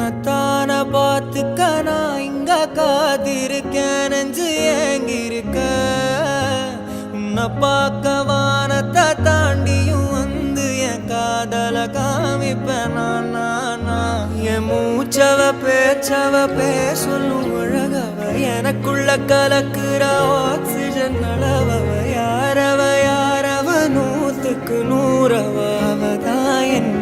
உன்னத்தான பார்த்துக்க நான் இங்க காத்திருக்கேன் நெஞ்சு ஏங்கிருக்க உன்னை பார்க்க வானத்தை தாண்டியும் வந்து என் காதல காமிப்பேன் என் மூச்சவ பேச்சவ பேசலும் அழகவ எனக்குள்ள கலக்குற ஆக்சிஜன் அளவவ யாரவ யாரவ 100க்கு 100 அவதான் என்